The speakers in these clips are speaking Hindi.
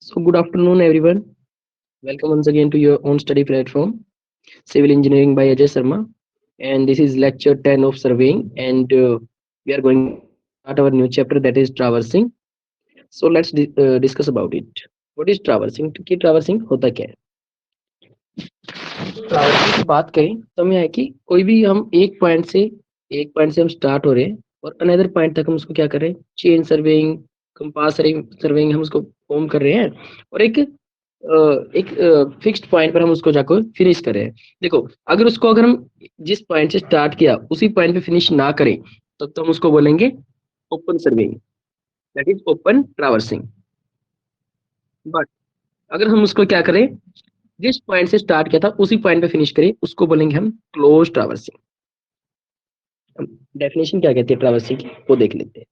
So, good afternoon, everyone. Welcome once again to your own study platform, Civil Engineering by Ajay Sharma. And this is lecture 10 of surveying. And we are going to start our new chapter that is traversing. So, let's discuss about it. What is traversing? कि traversing होता क्या है? ट्रैवर्सिंग की बात करें तो हमें है कि कोई भी हम एक पॉइंट से हम स्टार्ट हो रहे हैं और अनदर पॉइंट तक हम उसको क्या कर रहे हैं, चेन सर्वेइंग, कंपास सर्वेइंग हम उसको फॉर्म कर रहे हैं और एक फिक्स्ड पॉइंट पर हम उसको जाकर फिनिश कर रहे हैं। देखो, अगर हम जिस पॉइंट से स्टार्ट किया उसी पॉइंट पे फिनिश ना करें तब तो हम उसको बोलेंगे open surveying, that is open traversing. But अगर हम उसको क्या करें, जिस पॉइंट से स्टार्ट किया था उसी पॉइंट पे फिनिश करें, उसको बोलेंगे हम क्लोज ट्रैवर्सिंग। डेफिनेशन क्या कहती है ट्रैवर्सिंग की वो देख लेते हैं।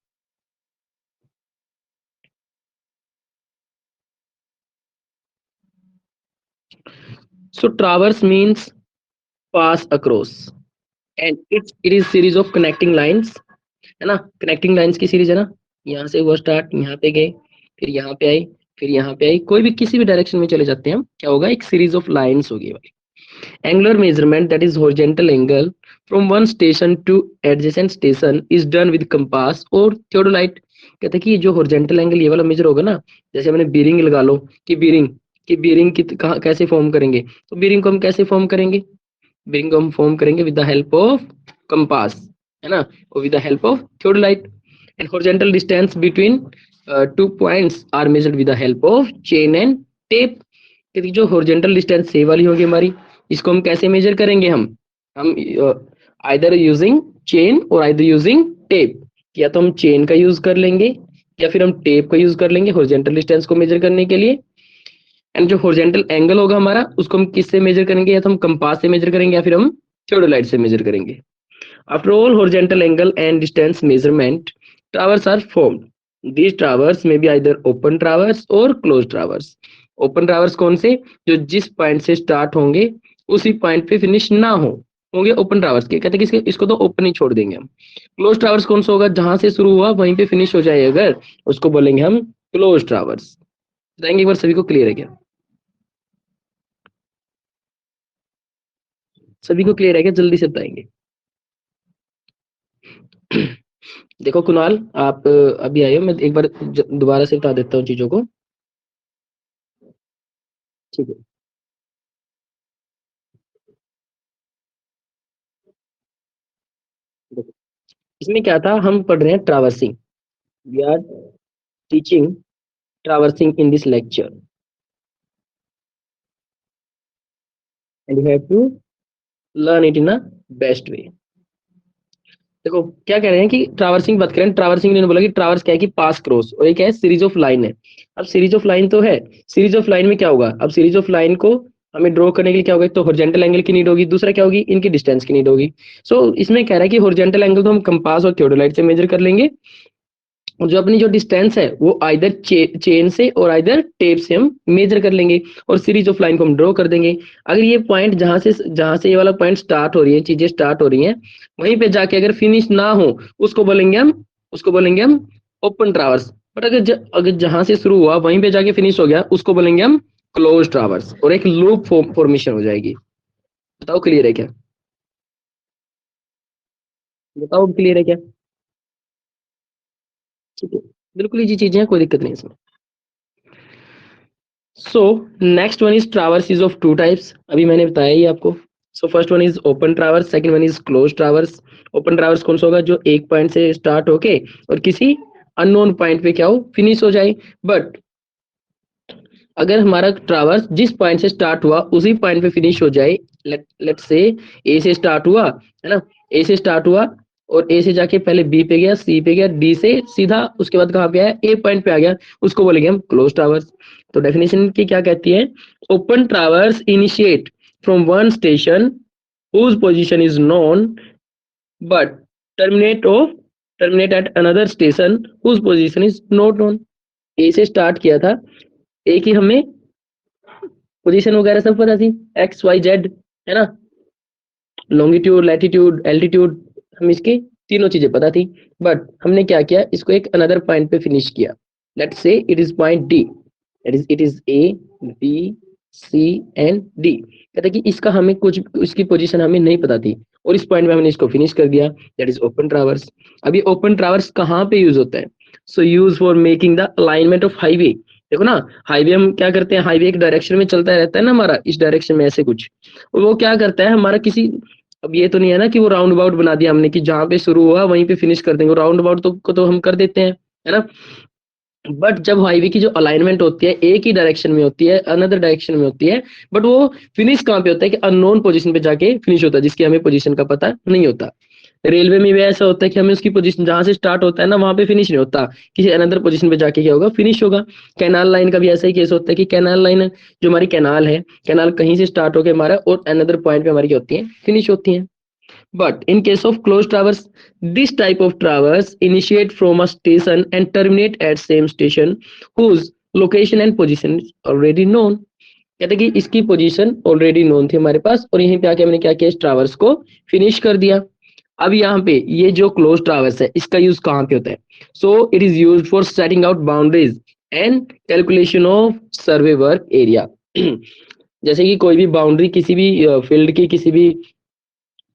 So traverse means pass across and it is series of connecting lines, है ना। कनेक्टिंग लाइंस की सीरीज है ना, यहाँ से हुआ स्टार्ट, यहाँ पे गए, फिर यहाँ पे आई, फिर यहाँ पे आई, कोई भी किसी भी डायरेक्शन में चले जाते हैं हम, क्या होगा, एक सीरीज ऑफ लाइंस होगी। Angular measurement, that is horizontal angle from one station to adjacent station, is done with compass और theodolite। कहते हैं कि ये जो horizontal angle ये वाला मेजर होगा ना, जैसे हमने बीरिंग लगा लो कि बीरिंग की कहाँ कैसे फॉर्म करेंगे, तो बीरिंग को हम कैसे फॉर्म करेंगे, बीरिंग को हम फॉर्म करेंगे with the help of compass, है ना, और with the help of theodolite। And horizontal distance between two points are measured with the help of chain and tape। क्योंकि जो हॉरिजॉन्टल डिस्टेंस से वाली होगी हमारी, इसको हम कैसे मेजर करेंगे, हम आइदर यूजिंग चेन और आइदर यूजिंग टेप। या तो हम चेन का यूज कर लेंगे या फिर हम टेप का यूज कर लेंगे हॉरिजॉन्टल डिस्टेंस को मेजर करने के लिए। एंड जो हॉरिजॉन्टल एंगल होगा हमारा, उसको हम किससे मेजर करेंगे, या तो हम कंपास से मेजर करेंगे या फिर हम थियोडोलाइट से मेजर करेंगे। After all horizontal angle and distance measurement, towers are formed. These towers may be either open towers or closed towers. Open towers कौन से, जो जिस पॉइंट से स्टार्ट होंगे उसी पॉइंट पे फिनिश ना हो, होंगे ओपन टावर्स के। कहते हैं कि इसको तो ओपन ही छोड़ देंगे हम। क्लोज टावर्स कौन सा होगा, जहां से शुरू हुआ वहीं पे फिनिश हो जाए अगर, उसको बोलेंगे हम क्लोज टावर्स। बताएंगे एक बार, सभी को क्लियर है क्या, सभी को क्लियर है क्या, जल्दी से बताएंगे। देखो कुणाल, आप अभी आए हो, मैं एक बार दोबारा से बता देता हूँ चीजों को। ठीक है, देखो इसमें क्या था, हम पढ़ रहे हैं traversing, we are teaching traversing in this lecture and you have to learn it in a best way. देखो क्या कह रहे हैं कि ट्रैवर्सिंग बात करें, ट्रैवर्सिंग ने बोला कि ट्रैवर्स क्या है कि पास क्रॉस, और ये क्या है, सीरीज ऑफ लाइन है। अब सीरीज ऑफ लाइन तो है, सीरीज ऑफ लाइन में क्या होगा, अब सीरीज ऑफ लाइन को हमें ड्रॉ करने के लिए क्या होगा, एक तो हॉरिजॉन्टल एंगल की नीड होगी, दूसरा क्या होगी, इनकी डिस्टेंस की नीड होगी। सो इसमें कह रहा है कि हॉरिजॉन्टल एंगल तो हम कंपास और थियोडोलाइट से मेजर कर लेंगे, और जो अपनी जो डिस्टेंस है वो आइदर चेन से और आइदर टेप से हम मेजर कर लेंगे, और सीरीज ऑफ लाइन को हम ड्रॉ कर देंगे। अगर ये पॉइंट जहां से ये वाला पॉइंट स्टार्ट हो रही है, चीजें स्टार्ट हो रही हैं, वहीं पे जाके अगर फिनिश ना हो, उसको बोलेंगे हम ओपन ट्रावर्स। बट अगर जहां से शुरू हुआ वहीं पे जाके फिनिश हो गया, उसको बोलेंगे हम क्लोज ट्रावर्स, और एक लूप फॉर्मेशन हो जाएगी। बताओ क्लियर है क्या, बताओ क्लियर है क्या। ठीक है, बिल्कुल इजी चीजें हैं, कोई दिक्कत नहीं इसमें। So next one is traverse of two types, अभी मैंने बताया ही आपको। So first one is open traverse, second one is close traverse. Open traverse कौन सा होगा, जो एक पॉइंट से स्टार्ट होके और किसी अननोन पॉइंट पे क्या हो, फिनिश हो जाए। बट अगर हमारा ट्रावर्स जिस पॉइंट से स्टार्ट हुआ उसी पॉइंट पे फिनिश हो जाए, लेट से ए से स्टार्ट हुआ, है ना, ए से स्टार्ट हुआ और ए से जाके पहले बी पे गया, सी पे गया, डी से सीधा उसके बाद कहाँ पे आया, ए पॉइंट पे आ गया, उसको बोलेंगे हम क्लोज ट्रावर्स। तो डेफिनेशन की क्या कहती है, open traverse initiate from one station whose position is known but terminate of terminate at another station whose position is not known। ए से स्टार्ट किया था, ए की हमें पोजीशन वगैरह सब पता थी, एक्स वाई जेड, है ना, लॉन्गिट्यूड लैटिट्यूड एल्टीट्यूड, हम इसकी तीनों चीजें पता थी। बट हमने क्या किया, इसको एक अनदर पॉइंट पे फिनिश किया, let's say it is point D. It is A, B, C and D. कहते हैं कि इसका हमें कुछ, इसकी पोजीशन हमें नहीं पता थी और इस पॉइंट में हमने इसको फिनिश कर दिया, दैट इज ओपन ट्रावर्स। अब ये ओपन ट्रावर्स कहाँ पे यूज होता है? So use for making the alignment of highway. देखो ना, हाईवे हम क्या करते हैं, हाईवे एक डायरेक्शन में चलता रहता है ना हमारा, इस डायरेक्शन में ऐसे कुछ, और वो क्या करता है हमारा किसी, अब ये तो नहीं है ना कि वो राउंड अबाउट बना दिया हमने कि जहाँ पे शुरू हुआ वहीं पे फिनिश कर देंगे, राउंड अबाउट तो को तो हम कर देते हैं, है ना। बट जब हाईवे की जो अलाइनमेंट होती है एक ही डायरेक्शन में होती है, अनदर डायरेक्शन में होती है, बट वो फिनिश कहाँ पे होता है कि अननोन पोजीशन पे जाके फिनिश होता है, जिसकी हमें पोजीशन का पता नहीं होता। रेलवे में भी ऐसा होता है कि हमें उसकी पोजीशन जहां से स्टार्ट होता है ना वहां पे फिनिश नहीं होता, किसी अनदर पोजीशन पे जाके क्या होगा, फिनिश होगा। कैनाल लाइन का भी ऐसा ही केस होता है कि कैनाल लाइन जो हमारी कैनाल है, कैनाल कहीं से स्टार्ट होकर हमारा और अनदर पॉइंट पे हमारी क्या होती है, फिनिश होती है। But in case of closed traverse, this type of traverse initiate from a station and terminate at same station whose location and position is already known. कहते हैं कि इसकी पोजीशन ऑलरेडी नोन थी हमारे पास और यहीं पे आके हमने क्या किया, इस ट्रावर्स को फिनिश कर दिया। अब यहाँ पे ये जो क्लोज ट्रावर्स है इसका यूज कहाँ पे होता है? So it is use for setting out boundaries and calculation of survey work area. जैसे कि कोई भी बाउंड्री किसी भी फील्ड की किसी भी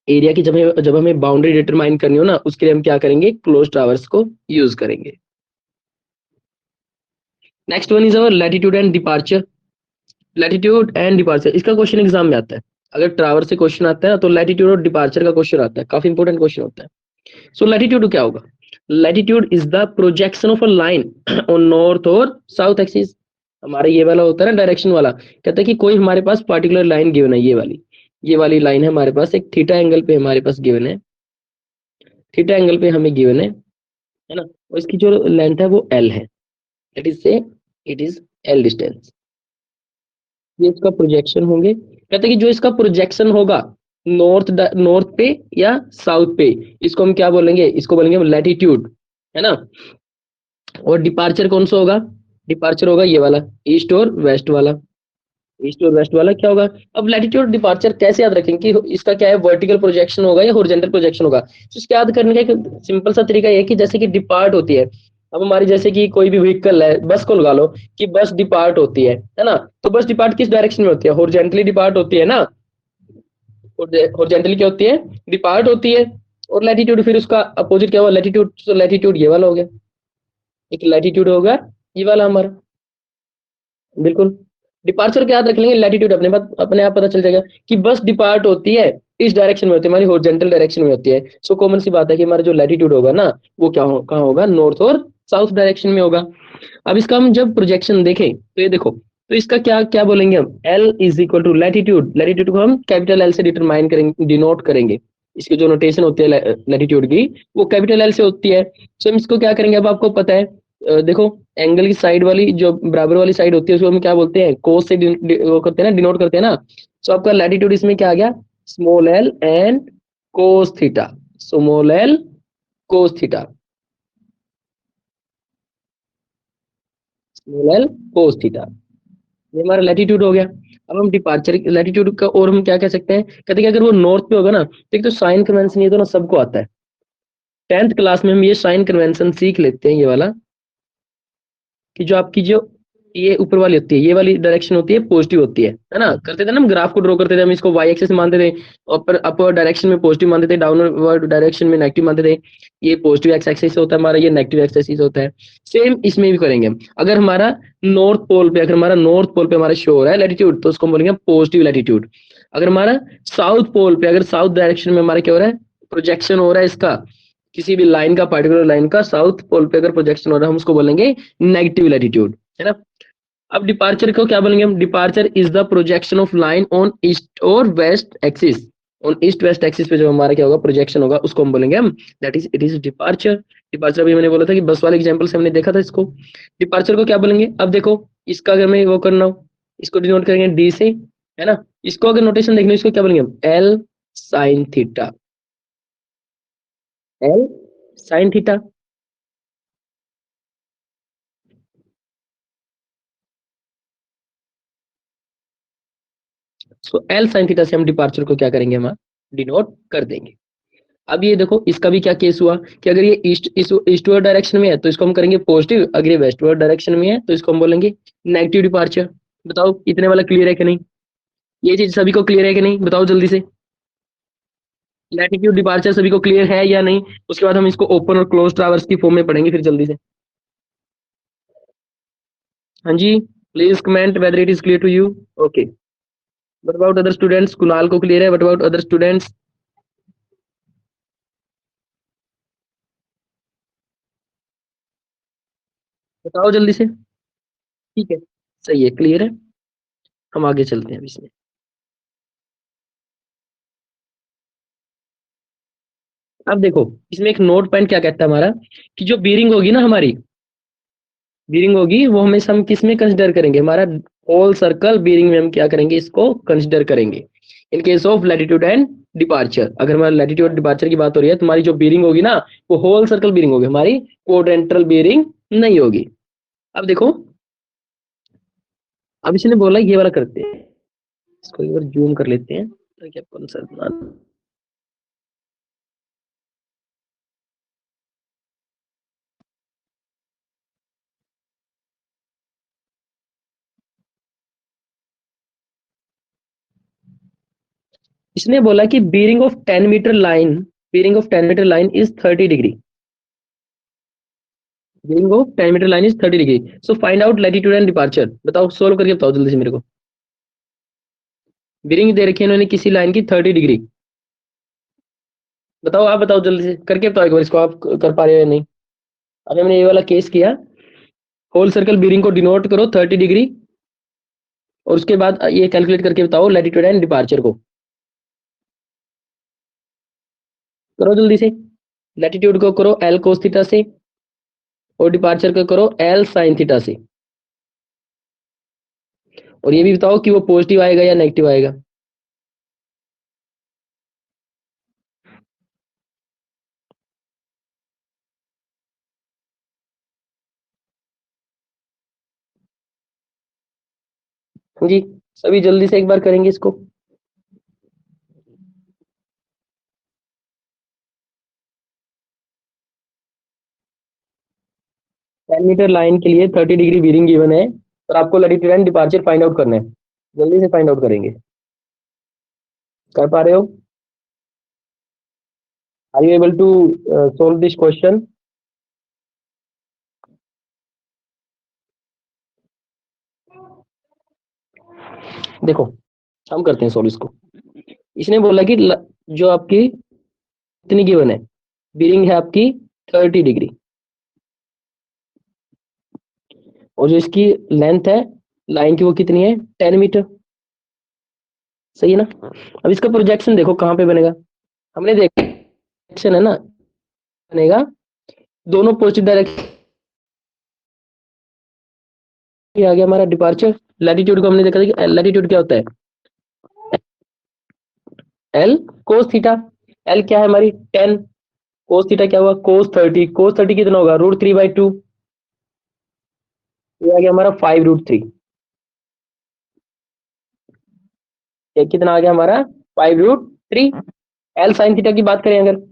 एरिया की जब हमें बाउंड्री डिटरमाइन करनी हो ना, उसके लिए हम क्या करेंगे, क्लोज ट्रावर्स को यूज करेंगे। Next one is our latitude and departure. Latitude and departure, इसका क्वेश्चन एग्जाम में आता है। अगर ट्रावर्स से क्वेश्चन आता है ना तो लैटिट्यूड और डिपार्चर का क्वेश्चन आता है, काफी इंपॉर्टेंट क्वेश्चन होता है। सो लैटिट्यूड क्या होगा? Latitude is the projection of a line on north और साउथ एक्सिस। हमारा ये वाला होता है ना डायरेक्शन वाला, कहता है कि कोई हमारे पास पार्टिकुलर लाइन गिवन है, ये वाली लाइन है हमारे पास, एक थीटा एंगल पे हमारे पास गिवन है, थीटा एंगल पे हमें गिवन है ना, और इसकी जो लेंथ है वो एल है, इट इज से इट इज एल डिस्टेंस। ये इसका प्रोजेक्शन होंगे, कहते हैं कि जो इसका प्रोजेक्शन होगा नॉर्थ पे या साउथ पे, इसको हम क्या बोलेंगे, इसको बोलेंगे लैटिट्यूड, है ना। और डिपार्चर कौन सा होगा? डिपार्चर होगा ये वाला, ईस्ट और वेस्ट वाला। ईस्ट और वेस्ट वाला क्या होगा? अब लैटिट्यूड डिपार्चर कैसे याद रखेंगे कि इसका क्या है, वर्टिकल प्रोजेक्शन होगा या हॉरिजॉन्टल प्रोजेक्शन होगा? तो इसको याद करने का एक सिंपल सा तरीका ये है कि जैसे कि डिपार्ट होती है, अब हमारी जैसे कि कोई भी व्हीकल है, बस को लगा लो कि बस डिपार्ट होती है ना, तो बस डिपार्ट किस डायरेक्शन में होती है, हॉरिजॉन्टली डिपार्ट होती है ना, हॉरिजॉन्टली क्या होती है, डिपार्ट होती है। और लैटिट्यूड फिर उसका अपोजिट क्या हुआ, लैटिट्यूड, तो लैटिट्यूड ये वाला हो गया, एक लैटिट्यूड होगा ये वाला हमारा, बिल्कुल। डिपार्चर क्या याद रख लेंगे, लैटिट्यूड अपने आप पता चल जाएगा कि बस डिपार्ट होती है इस डायरेक्शन में होती है, हमारी हॉरिजॉन्टल डायरेक्शन में होती है। सो कॉमन सी बात है कि हमारा जो लैटिट्यूड होगा ना वो कहाँ होगा, नॉर्थ और साउथ डायरेक्शन में होगा। अब इसका हम जब प्रोजेक्शन देखें तो ये देखो, तो इसका क्या क्या बोलेंगे हम, L is equal to latitude, latitude को हम कैपिटल एल से डिटरमाइन करेंगे, डिनोट करेंगे। इसकी जो नोटेशन होती है लैटिट्यूड की वो कैपिटल एल से होती है। सो हम इसको क्या करेंगे, अब आपको पता है, देखो एंगल की साइड वाली जो बराबर वाली साइड होती है उसको हम क्या बोलते हैं, कोस से वो करते हैं ना, डिनोट करते हैं ना। सो आपका लैटिट्यूड इसमें क्या आ गया, small L and cos theta, small L cos theta, small L cos theta, ये हमारा लैटिट्यूड हो गया। अब हम डिपार्चर लैटिट्यूड का और हम क्या कह सकते हैं, कहते हैं कि अगर वो नॉर्थ पे होगा ना, तो एक तो साइन कन्वेंशन ये तो ना सबको आता है, 10th क्लास में हम ये साइन कन्वेंशन सीख लेते हैं, ये वाला कि जो आपकी जो ये ऊपर वाली होती है, ये वाली डायरेक्शन होती है पॉजिटिव होती है ना। करते थे ना हम ग्राफ को ड्रॉ करते थे, हम इसको वाई एक्सिस मानते थे, ऊपर अपर डायरेक्शन में पॉजिटिव मानते थे, डाउनवर्ड डायरेक्शन में नेगेटिव मानते थे। ये पॉजिटिव एक्स एक्सिस होता है हमारा, ये नेगेटिव एक्स एक्सिस होता है। सेम इसमें भी करेंगे हम। अगर हमारा नॉर्थ पोल पे हमारा शो हो रहा है लैटिट्यूड, तो उसको बोलेंगे पॉजिटिव लैटिट्यूड। अगर हमारा साउथ पोल पे, अगर साउथ डायरेक्शन में हमारा क्या हो रहा है, प्रोजेक्शन हो रहा है इसका, किसी भी लाइन का, पार्टिकुलर लाइन का साउथ पोल पे अगर प्रोजेक्शन हो रहा है, हम उसको बोलेंगे नेगेटिव लैटिट्यूड, है ना। अब डिपार्चर को क्या बोलेंगे हम, departure is the projection of line on east और west axis, on east west axis पे जो हमारा क्या होगा, प्रोजेक्शन होगा, उसको हम बोलेंगे हम that is, it is departure. Departure अभी मैंने बोला था कि बस वाले एग्जांपल से हमने देखा था इसको। डिपार्चर को क्या बोलेंगे, अब देखो इसका अगर मैं वो करना हो, इसको डिनोट करेंगे डी से, है ना। इसको अगर नोटेशन देखना हो, इसको क्या बोलेंगे हम, L sine theta, L sine theta. So L sine theta से हम डिपार्चर को क्या करेंगे, हम डिनोट कर देंगे। अब ये देखो इसका भी क्या केस हुआ कि अगर ये ईस्टवर्ड डायरेक्शन में है तो इसको हम करेंगे पॉजिटिव, अगर ये वेस्टवर्ड डायरेक्शन में है तो इसको हम बोलेंगे नेगेटिव डिपार्चर। बताओ इतने वाला क्लियर है कि नहीं? ये चीज सभी को क्लियर है कि नहीं, बताओ जल्दी से। लैटिट्यूड डिपार्चर सभी को क्लियर है या नहीं? उसके बाद हम इसको ओपन और क्लोज ट्रावर्स की फॉर्म में पढ़ेंगे फिर जल्दी से। हाँ जी, please comment whether it is clear to you. Okay, what about other students? Kunal को क्लियर है, व्हाट अबाउट अदर स्टूडेंट्स? बताओ जल्दी से। ठीक है, सही है, क्लियर है। हम आगे चलते हैं अब इसमें। अब देखो इसमें एक नोट पॉइंट क्या कहता है हमारा, कि जो बीरिंग होगी ना हमारी, बीरिंग होगी वो हमेशा हम किस में कंसिडर करेंगे, हमारा होल सर्कल बीरिंग में हम क्या करेंगे, इसको कंसिडर करेंगे। इन case of latitude and departure, अगर हमारा लैटिट्यूड डिपार्चर की बात हो रही है तो हमारी जो बीरिंग होगी ना, वो होल सर्कल बीरिंग होगी, हमारी क्वाड्रेंटल बीरिंग नहीं होगी। अब देखो, अब इसने बोला ये वाला करते हैं, इसको एक बार जूम कर लेते हैं ताकि आपको आंसर बना। इसने बोला कि bearing of 10 metre line, bearing of 10 metre line is 30 degree. Bearing of 10 metre line is 30 degree. So find out latitude and departure. बताओ, सोल्व करके बताओ जल्दी से मेरे को। बीरिंग दे रखी है इन्होंने किसी लाइन की 30 डिग्री। बताओ, आप बताओ जल्दी से करके बताओ एक बार इसको, आप कर पा रहे हो या नहीं? अभी हमने ये वाला केस किया, होल सर्कल बीरिंग को डिनोट करो 30 डिग्री, और उसके बाद ये कैलकुलेट करके बताओ लैटिट्यूड एंड डिपार्चर को। करो जल्दी से। लैटिट्यूड को करो एल कोस थीटा से, और डिपार्चर को करो एल साइन थीटा से। और ये भी बताओ कि वो पॉजिटिव आएगा या नेगेटिव आएगा। हाँ जी, सभी जल्दी से एक बार करेंगे इसको। 10 मीटर लाइन के लिए 30 डिग्री बीरिंग गिवन है, और आपको latitude and departure find out करना है। जल्दी से फाइंड आउट करेंगे। कर पा रहे हो? Are you able to solve this question? देखो हम करते हैं सोल्व इसको। इसने बोला कि जो आपकी कितनी गिवन है, बीरिंग है आपकी 30 डिग्री, और जो इसकी लेंथ है लाइन की वो कितनी है, 10 मीटर। सही है ना? अब इसका प्रोजेक्शन देखो कहाँ पे बनेगा। हमने देखा डायरेक्शन है ना, बनेगा दोनों पॉजिटिव डायरेक्शन। आ गया हमारा डिपार्चर। लैटिट्यूड को हमने देखा था कि लैटिट्यूड क्या होता है, एल कोस थीटा। एल क्या है हमारी 10, कोस थीटा क्या हुआ कोस 30। कोस 30 कितना होगा √3/2। ये आ गया हमारा 5√3। ये कितना आ गया हमारा 5√3। एल साइन थीटा की बात करें अगर,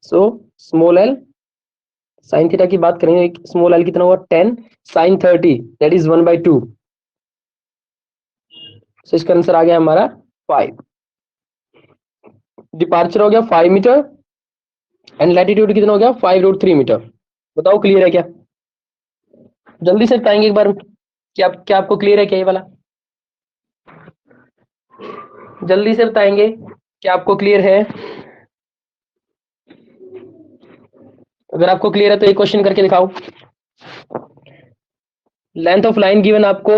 so small L sine theta की बात करेंगे, स्मॉल एल कितना हुआ 10 साइन 30, दैट इज 1/2। सो इसका आंसर आ गया हमारा 5। डिपार्चर हो गया 5 मीटर, एंड लैटिट्यूड कितना हो गया 5√3 मीटर। बताओ क्लियर है क्या? जल्दी से बताएंगे एक बार, क्या आपको क्लियर है क्या ये वाला? जल्दी से बताएंगे क्या आपको क्लियर है? अगर आपको क्लियर है तो एक क्वेश्चन करके दिखाओ। लेंथ ऑफ लाइन गिवन आपको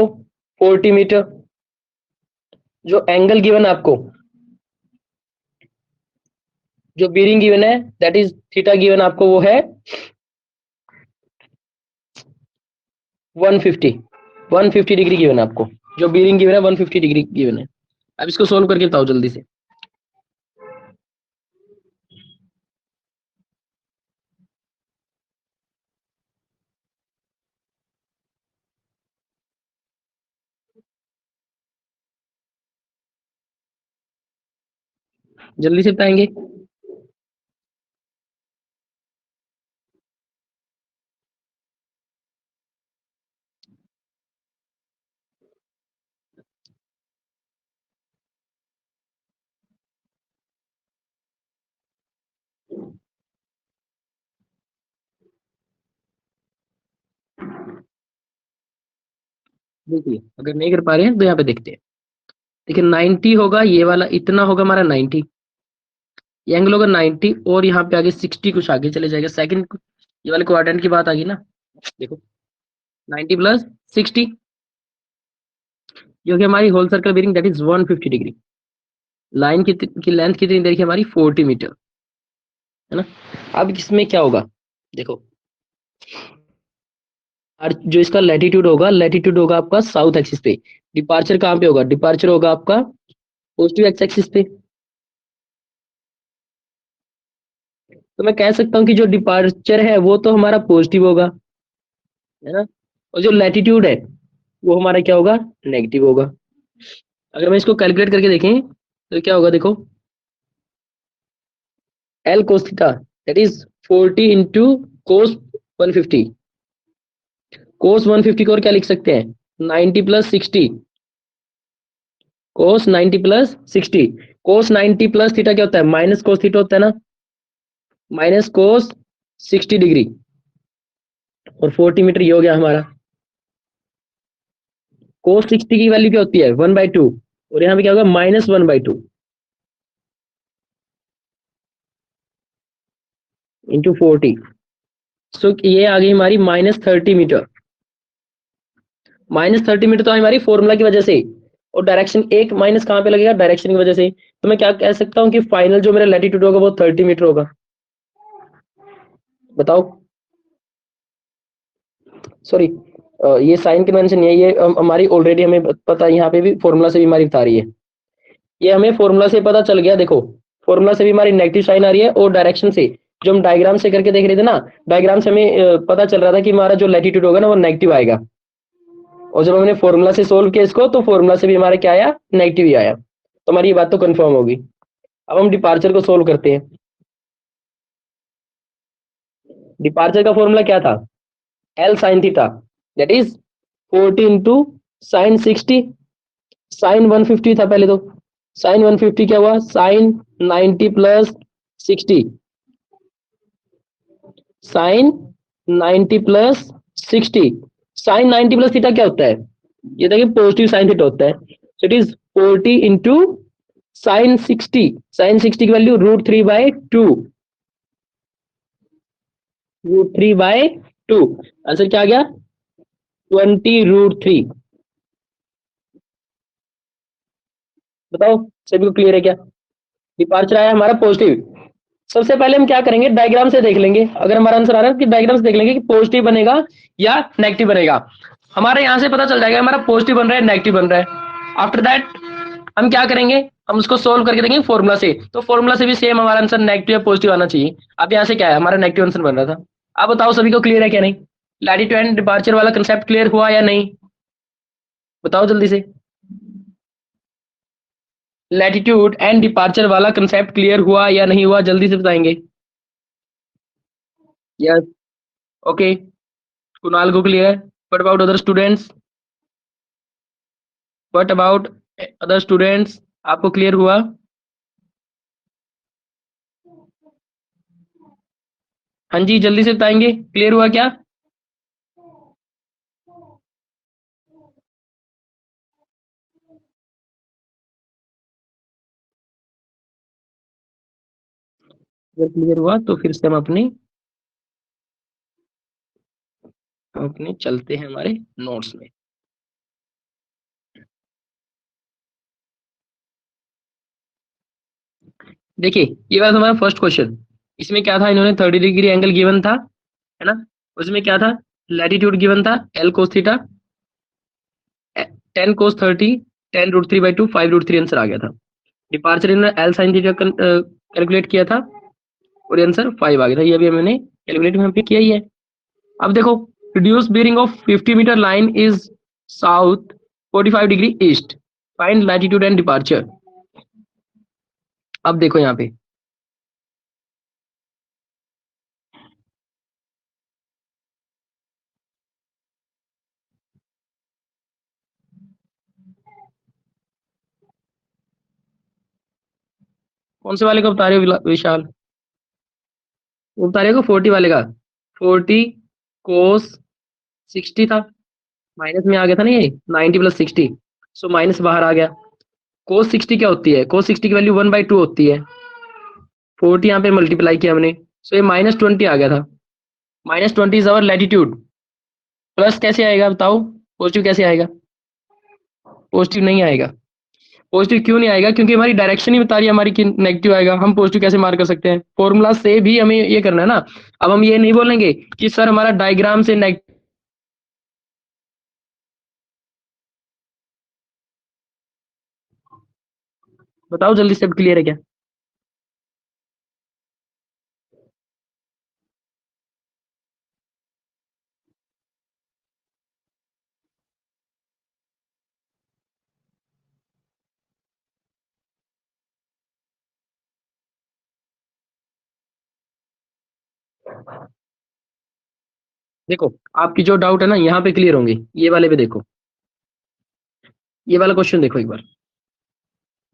40 मीटर, जो एंगल गिवन आपको, जो बीरिंग गिवन है दैट इज थीटा गिवन आपको, वो है 150। 150 डिग्री गिवन है आपको, जो बीरिंग गिवन है 150 डिग्री गिवन है। अब इसको सोल्व करके बताओ जल्दी से। जल्दी से बताएंगे। देखिए अगर नहीं कर पा रहे हैं तो यहाँ पे देखते हैं। देखिए 90 होगा, ये वाला इतना होगा हमारा 90, ये एंगल होगा 90, और यहाँ पे आगे 60 कुछ आगे चले जाएगा सेकंड, ये वाले क्वाड्रेंट की बात आ गई ना। देखो 90 प्लस 60, जो कि हमारी whole circle bearing that is 150 degree. लाइन की लेंथ कितनी देखिए हमारी 40 मीटर, है ना। अब इसमें क्या होगा, देखो और जो इसका लैटिट्यूड होगा आपका साउथ एक्सिस पे। डिपार्चर कहाँ पे होगा, डिपार्चर होगा आपका पॉजिटिव एक्स एक्सिस पे। तो मैं कह सकता हूँ कि जो डिपार्चर है वो तो हमारा पॉजिटिव होगा, है ना, और जो लैटिट्यूड है वो हमारा क्या होगा, नेगेटिव होगा। अगर मैं इसको कैलकुलेट करके देखें तो क्या होगा, देखो L cos theta that is 40 into cos 150। कोस 150 को और क्या लिख सकते हैं, 90 प्लस 60, कोस 90 प्लस 60। कोस 90 प्लस थीटा क्या होता है, माइनस कोस थीटा होता है ना, माइनस कोस 60 डिग्री, और 40 मीटर ये हो गया हमारा। कोस 60 की वैल्यू क्या होती है, 1/2, और यहाँ पे क्या होगा, -1/2 इंटू 40। सो ये आ गई हमारी -30 मीटर। -30 मीटर तो हमारी फॉर्मूला की वजह से, और डायरेक्शन एक माइनस कहाँ पे लगेगा, डायरेक्शन की वजह से। तो मैं क्या कह सकता हूँ कि फाइनल जो मेरा लैटिट्यूड होगा वो 30 मीटर होगा। बताओ, सॉरी, ये साइन कन्वेंशन नहीं है, ये हमारी ऑलरेडी हमें पता है, यहाँ पे भी फॉर्मूला से भी हमारी बता रही है। ये हमें फॉर्मूला से पता चल गया, देखो फॉर्मूला से भी हमारी नेगेटिव साइन आ रही है, और डायरेक्शन से जो हम डायग्राम से करके देख रहे थे ना, डायग्राम से हमें पता चल रहा था कि हमारा जो लैटिट्यूड होगा ना वो नेगेटिव आएगा, और जब हमने फॉर्मूला से सोल्व किया इसको तो फॉर्मूला से भी हमारा क्या आया, नेगेटिव ही आया। तो हमारी ये बात तो कंफर्म होगी। अब हम डिपार्चर को सोल्व करते हैं। डिपार्चर का फॉर्मूला क्या था, L sine theta that is 40 into sine 60। Sine 150 था पहले, तो साइन 150 क्या हुआ, sine 90 plus 60, sine 90 plus 60। Sine 90 plus theta क्या होता है, ये देखिए पॉजिटिव साइन थीटा होता है। So it is 40 into sine 60। Sine 60 की वैल्यू √3/2, √3/2। आंसर क्या आ गया, 20√3। बताओ सभी को क्लियर है क्या। डिपार्चर आया हमारा पॉजिटिव। सबसे पहले हम क्या करेंगे, डायग्राम से देख लेंगे, अगर हमारा आंसर आ रहा है कि डायग्राम से देख लेंगे कि पॉजिटिव बनेगा या नेगेटिव बनेगा। हमारे यहाँ से पता चल जाएगा हमारा पॉजिटिव बन रहा है नेगेटिव बन रहा है। आफ्टर दैट हम क्या करेंगे, हम उसको सोल्व करके देखेंगे फॉर्मूला से, तो फॉर्मूला से भी सेम हमारा आंसर नेगेटिव या पॉजिटिव आना चाहिए। अब यहाँ से क्या है, हमारा नेगेटिव आंसर बन रहा था। अब बताओ सभी को क्लियर है क्या नहीं, लैटिट्यूड एंड डिपार्चर वाला कंसेप्ट क्लियर हुआ या नहीं, बताओ जल्दी से। लैटिट्यूड एंड डिपार्चर वाला कंसेप्ट क्लियर हुआ या नहीं हुआ, जल्दी से बताएंगे। यस, ओके, कुणाल को क्लियर है। What about other students, what about other students, आपको क्लियर हुआ। हाँ जी जल्दी से बताएंगे, क्लियर हुआ क्या। अगर क्लियर हुआ तो फिर से हम अपने चलते हैं हमारे नोट्स में। देखिए ये वाला हमारा फर्स्ट क्वेश्चन, इसमें क्या था, इन्होंने 30 डिग्री एंगल गिवन था, है ना। उसमें क्या था, लैटिट्यूड गिवन था एल कोस थीटा, 10 कोस 30, 10√3/2, 5√3 आंसर आ गया था। डिपार्चर इन्होंने एल साइन थीटा कैलकुलेट किया था, और आंसर 5 आ गया था, ये अभी मैंने कैलकुलेट में किया ही है। अब देखो, reduce bearing of 50 metre line is south 45 degree east, find latitude and departure. अब देखो यहाँ पे कौन से वाले का बता रहे हो विशाल? वो बता रहे हो 40 वाले का। 40 कोस 60 था, माइनस में आ गया था ना ये 90 प्लस 60, सो माइनस बाहर आ गया। कोस 60 क्या होती है? कोस 60 की वैल्यू 1/2 होती है। 40 यहाँ पे मल्टीप्लाई किया हमने, सो ये -20 आ गया था। -20 इज आवर लैटिट्यूड। प्लस कैसे आएगा बताओ? पॉजिटिव कैसे आएगा? पॉजिटिव नहीं आएगा। पॉजिटिव क्यों नहीं आएगा? क्योंकि हमारी डायरेक्शन ही बता रही है हमारी कि नेगेटिव आएगा। हम पॉजिटिव कैसे मार्क कर सकते हैं? फॉर्मूला से भी हमें ये करना है ना। अब हम ये नहीं बोलेंगे कि सर हमारा डायग्राम से नेगेटिव। बताओ जल्दी से, अब क्लियर है क्या? देखो आपकी जो डाउट है ना यहाँ पे क्लियर होंगे, ये वाले पे देखो। ये वाला क्वेश्चन देखो एक बार।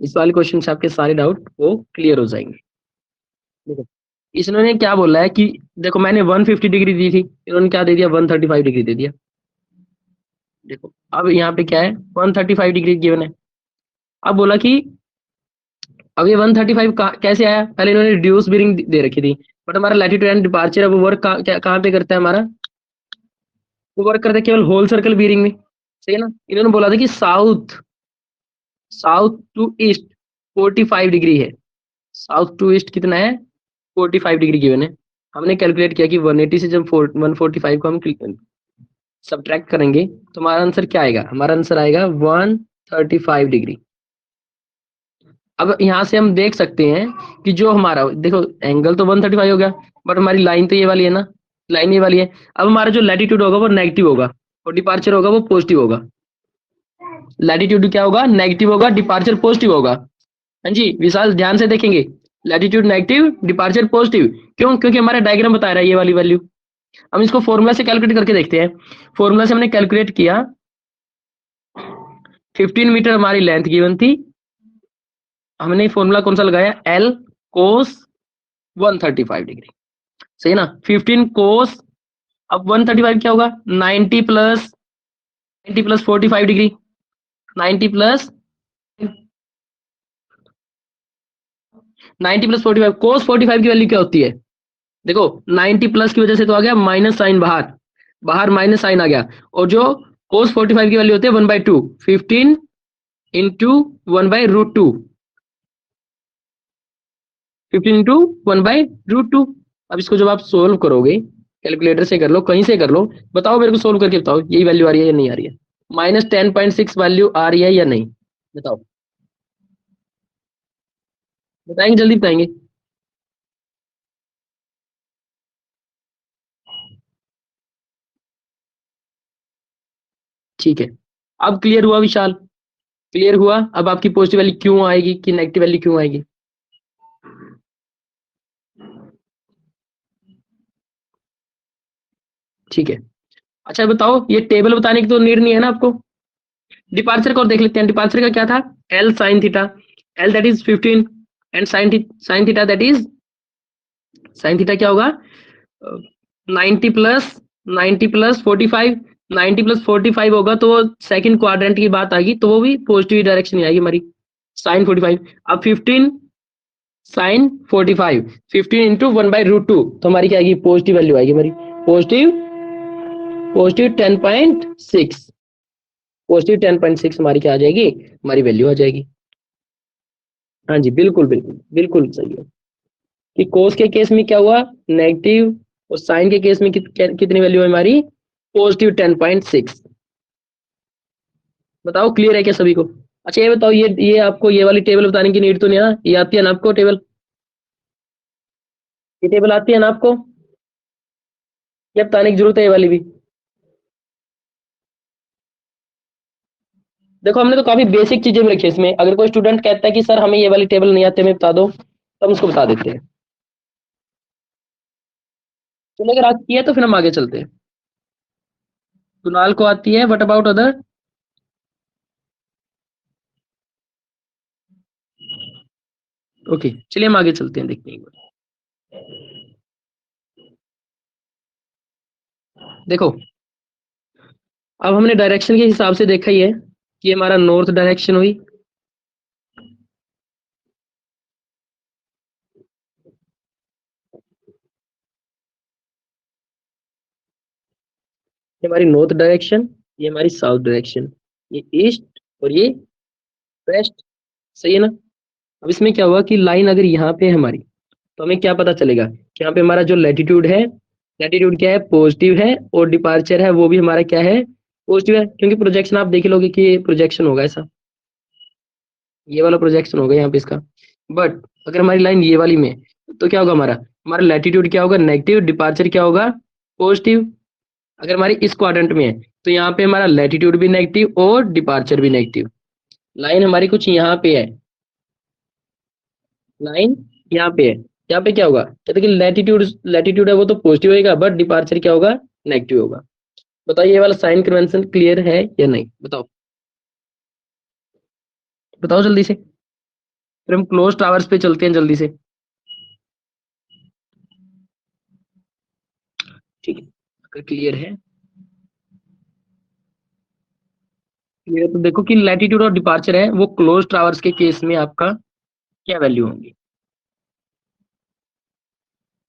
इस वाले क्वेश्चन से आपके सारे डाउट वो क्लियर हो जाएंगे। देखो इसने क्या बोला है कि देखो मैंने 150 डिग्री दी थी, इन्होंने क्या दे दिया? 135 डिग्री दे दिया। देखो अब यहाँ पे क्या है? 135 डिग्री गिवन है। अब बोला कि अब ये 135 कैसे आया? पहले इन्होंने रिड्यूस बीरिंग दे रखी थी, बट हमारा लैटिट्यूड एंड डिपार्चर है वो वर्क कहाँ पे करता है हमारा? वो वर्क करता है केवल होल सर्कल बीरिंग में। सही है ना? इन्होंने बोला था कि south south to east 45 degree है। साउथ टू ईस्ट कितना है? 45 डिग्री गिवन है। हमने कैलकुलेट किया कि 180 से जब 145 को हम सब्ट्रैक्ट करेंगे तो हमारा आंसर क्या आएगा? हमारा आंसर आएगा 135 डिग्री। अब यहाँ से हम देख सकते हैं कि जो हमारा देखो एंगल तो 135 हो गया, बट हमारी लाइन तो ये वाली है ना, लाइन ये वाली है। अब हमारा जो लैटिट्यूड होगा वो नेगेटिव होगा और डिपार्चर होगा वो पॉजिटिव होगा। लैटिट्यूड क्या होगा? नेगेटिव होगा, डिपार्चर पॉजिटिव होगा। हाँ जी विशाल ध्यान से देखेंगे। Latitude negative, departure positive. क्यों? क्योंकि हमारा डायग्राम बता रहा है ये वाली वैल्यू। हम इसको फॉर्मूला से कैलकुलेट करके देखते हैं। फॉर्मूला से हमने कैलकुलेट किया, 15 मीटर हमारी लेंथ गिवन थी। हमने फॉर्मूला कौन सा लगाया? L cos 135 degree. सही है ना? 15 कोस, अब 135 क्या होगा? 90 प्लस 45 डिग्री। 90 प्लस 45 कोस 45 की वैल्यू क्या होती है? देखो 90 प्लस की वजह से तो आ गया माइनस साइन बाहर, बाहर माइनस साइन आ गया। और जो कोस 45 की वैल्यू होती है 1/2, 15 इंटू 1/√2, 15 इंटू 1/√2। अब इसको जब आप सोल्व करोगे, कैलकुलेटर से कर लो, कहीं से कर लो, बताओ मेरे को सोल्व करके बताओ यही वैल्यू आ रही है या नहीं आ रही है? -10.6 वैल्यू आ रही है या नहीं? बताओ, बताएंगे? जल्दी बताएंगे। ठीक है, अब क्लियर हुआ विशाल? क्लियर हुआ? अब आपकी पॉजिटिव वैल्यू क्यों आएगी कि नेगेटिव वैल्यू क्यों आएगी? ठीक है। अच्छा बताओ, ये टेबल बताने की तो नीड नहीं है ना आपको। डिपार्चर को और देख लेते हैं। डिपार्चर का क्या था? L sine theta. L that is 15 and sign theta that is, sine theta क्या होगा? 90 प्लस 45। 90 प्लस 45 होगा तो वो सेकंड क्वाड्रेंट की बात आएगी, तो वो भी पॉजिटिव डायरेक्शन में आएगी हमारी। साइन 45, अब 15 साइन 45, 15 इंटू 1/√2, तो हमारी क्या आएगी? पॉजिटिव वैल्यू आएगी हमारी। पॉजिटिव पॉजिटिव 10.6, पॉजिटिव 10.6 हमारी क्या आ जाएगी? हमारी वैल्यू आ जाएगी। हाँ जी बिल्कुल बिल्कुल बिल्कुल सही है। कि कोस के केस में क्या हुआ? नेगेटिव, और साइन के केस में कितनी वैल्यू है हमारी? पॉजिटिव 10.6। बताओ क्लियर है क्या सभी को? अच्छा ये बताओ, ये आपको ये वाली टेबल बताने की नीड तो नहीं है ना? ये आती है ना आपको टेबल? ये टेबल आती है ना आपको? ये बताने की जरूरत है ये वाली भी? देखो हमने तो काफी बेसिक चीजें भी रखी है इसमें। अगर कोई स्टूडेंट कहता है कि सर हमें ये वाली टेबल नहीं आती, हमें बता दो, तो हम उसको बता देते हैं। तो अगर आती है तो फिर हम आगे चलते हैं। कुणाल को आती है, व्हाट अबाउट अदर? ओके, चलिए हम आगे चलते हैं, देखते हैं एक बार। देखो, अब हमने डायरेक्शन के हिसाब से देखा ही है कि हमारा नॉर्थ डायरेक्शन हुई, ये हमारी नॉर्थ डायरेक्शन, ये हमारी साउथ डायरेक्शन, ये ईस्ट और ये वेस्ट। सही है ना? अब इसमें क्या हुआ कि लाइन अगर यहाँ पे है हमारी, तो हमें क्या पता चलेगा कि यहाँ पे हमारा जो लैटिट्यूड है, लैटिट्यूड क्या है, पॉजिटिव है, और डिपार्चर है वो भी हमारा क्या है, पॉजिटिव है, क्योंकि प्रोजेक्शन आप देख लोगे कि ये प्रोजेक्शन होगा ऐसा, ये वाला प्रोजेक्शन होगा यहाँ पे इसका। बट अगर हमारी लाइन ये वाली में है, तो क्या होगा हमारा, हमारा लैटिट्यूड क्या होगा, नेगेटिव, डिपार्चर क्या होगा, पॉजिटिव। अगर हमारी इस क्वाड्रेंट में है, तो यहाँ पे हमारा लैटिट्यूड भी नेगेटिव और डिपार्चर भी नेगेटिव। लाइन हमारी कुछ यहाँ पे है, लाइन यहाँ पे है, यहाँ पे क्या होगा, कहते कि लैटिट्यूड, लैटिट्यूड है वो तो पॉजिटिव होगा, बट डिपार्चर क्या होगा, नेगेटिव होगा। बताइए ये वाला साइन कन्वेंशन क्लियर है या नहीं, बताओ, बताओ जल्दी से, फिर हम क्लोज टावर्स पे चलते हैं जल्दी से। ठीक है, अगर क्लियर है, क्लियर तो देखो कि लैटिट्यूड और डिपार्चर है वो क्लोज टावर्स के केस में आपका क्या वैल्यू होंगी।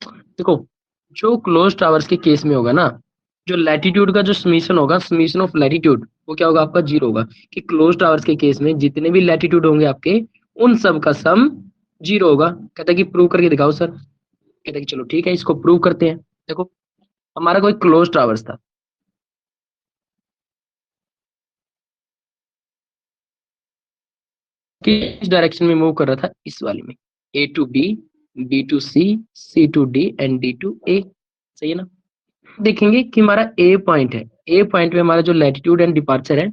देखो, जो क्लोज टावर्स के केस में होगा ना, जो लैटिट्यूड का जो समीशन होगा, समीशन ऑफ लैटिट्यूड, वो क्या होगा आपका, जीरो होगा। कि क्लोज टावर्स के केस में जितने भी लैटिट्यूड होंगे आपके, उन सब का सम जीरो होगा। कहता है कि प्रूव करके दिखाओ सर, कहता है कि चलो ठीक है इसको प्रूव करते हैं। देखो, हमारा कोई क्लोज टावर्स था, किस डायरेक्शन में मूव कर रहा था, इस वाली में, A to B, B to C, C to D and D to A. सही है ना? देखेंगे कि हमारा ए पॉइंट है, ए पॉइंट में हमारा जो लैटिट्यूड एंड डिपार्चर है